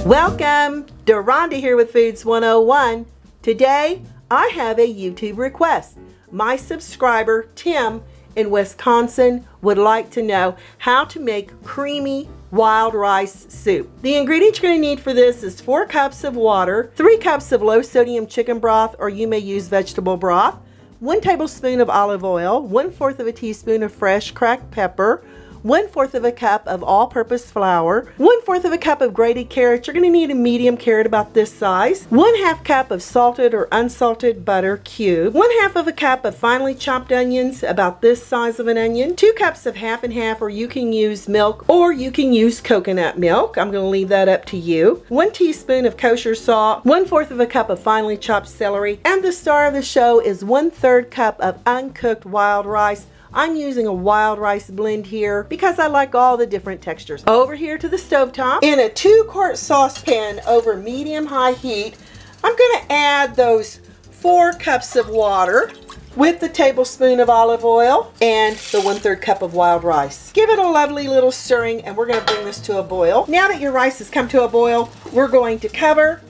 Welcome, Deronda here with Foods 101. Today, I have a YouTube request. My subscriber, Tim, in Wisconsin, would like to know how to make creamy wild rice soup. The ingredients you're going to need for this is 4 cups of water, 3 cups of low sodium chicken broth, or you may use vegetable broth, 1 tablespoon of olive oil, 1/4 of a teaspoon of fresh cracked pepper, 1/4 of a cup of all-purpose flour, 1/4 of a cup of grated carrots. You're going to need a medium carrot about this size, 1/2 cup of salted or unsalted butter cube, 1/2 of a cup of finely chopped onions about this size of an onion, 2 cups of half and half, or you can use milk or you can use coconut milk. I'm going to leave that up to you. 1 teaspoon of kosher salt, 1/4 of a cup of finely chopped celery, and the star of the show is 1/3 cup of uncooked wild rice. I'm using a wild rice blend here because I like all the different textures. Over here to the stovetop, in a 2-quart saucepan over medium-high heat, I'm going to add those 4 cups of water with the tablespoon of olive oil and the 1/3 cup of wild rice. Give it a lovely little stirring, and we're going to bring this to a boil. Now that your rice has come to a boil, we're going to cover,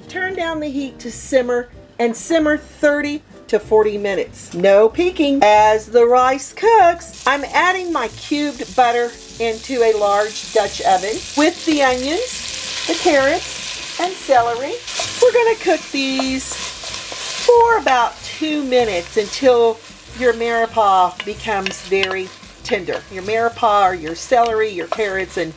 turn down the heat to simmer, and simmer 30 to 40 minutes. No peeking. As the rice cooks, I'm adding my cubed butter into a large Dutch oven with the onions, the carrots, and celery. We're going to cook these for about 2 minutes until your mirepoix becomes very tender. Your mirepoix or your celery, your carrots, and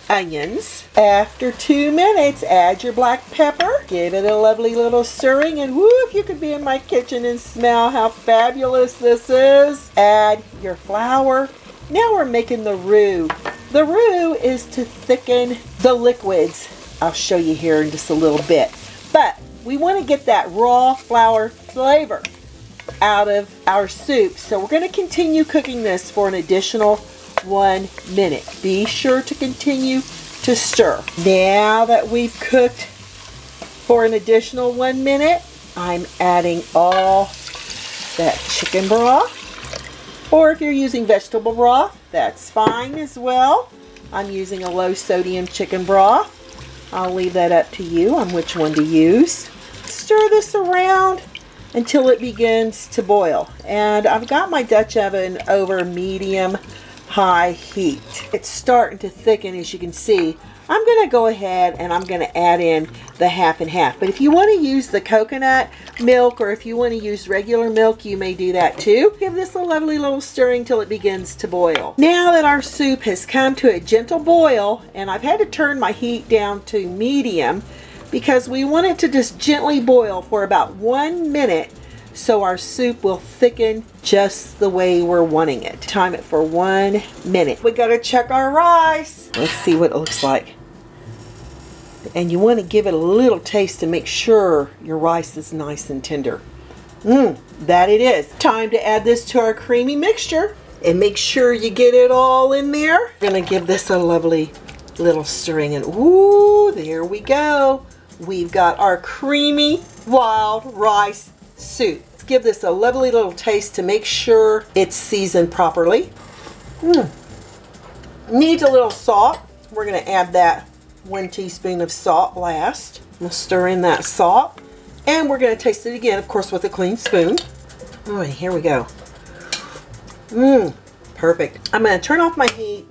onions. After 2 minutes, add your black pepper. Give it a lovely little stirring, and woo, if you could be in my kitchen and smell how fabulous this is. Add your flour. Now we're making the roux. The roux is to thicken the liquids. I'll show you here in just a little bit. But we want to get that raw flour flavor out of our soup. So we're going to continue cooking this for an additional 1 minute. Be sure to continue to stir. Now that we've cooked for an additional 1 minute, I'm adding all that chicken broth. Or if you're using vegetable broth, that's fine as well. I'm using a low sodium chicken broth. I'll leave that up to you on which one to use. Stir this around until it begins to boil. And I've got my Dutch oven over medium high heat. It's starting to thicken, as you can see. I'm going to go ahead and I'm going to add in the half and half. But if you want to use the coconut milk, or if you want to use regular milk, you may do that too. Give this a lovely little stirring till it begins to boil. Now that our soup has come to a gentle boil, and I've had to turn my heat down to medium because we want it to just gently boil for about 1 minute, so our soup will thicken just the way we're wanting it. Time it for 1 minute. We gotta check our rice. Let's see what it looks like. And you want to give it a little taste to make sure your rice is nice and tender. That it is. Time to add this to our creamy mixture. And make sure you get it all in there. We're gonna give this a lovely little stirring, and ooh, there we go. We've got our creamy wild rice soup. Let's give this a lovely little taste to make sure it's seasoned properly. Needs a little salt. We're going to add that 1 teaspoon of salt last. We'll stir in that salt, and we're going to taste it again, of course, with a clean spoon. All right, here we go. Perfect. I'm going to turn off my heat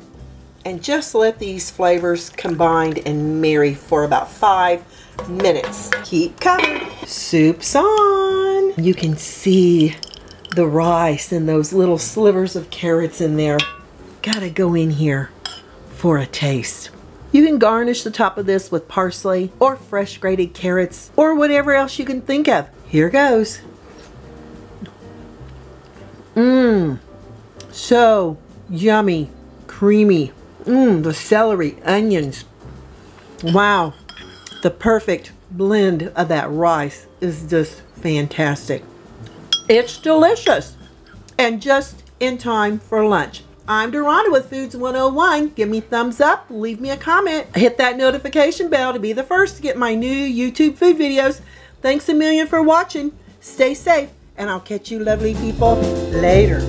and just let these flavors combine and marry for about 5 minutes. Keep covered. Soup's on. You can see the rice and those little slivers of carrots in there. Gotta go in here for a taste. You can garnish the top of this with parsley or fresh grated carrots or whatever else you can think of. Here goes. So yummy, creamy. The celery, onions. Wow. The perfect blend of that rice is just fantastic. It's delicious and just in time for lunch. I'm Deronda with Foods 101. Give me thumbs up, leave me a comment, hit that notification bell to be the first to get my new YouTube food videos. Thanks a million for watching. Stay safe, and I'll catch you lovely people later.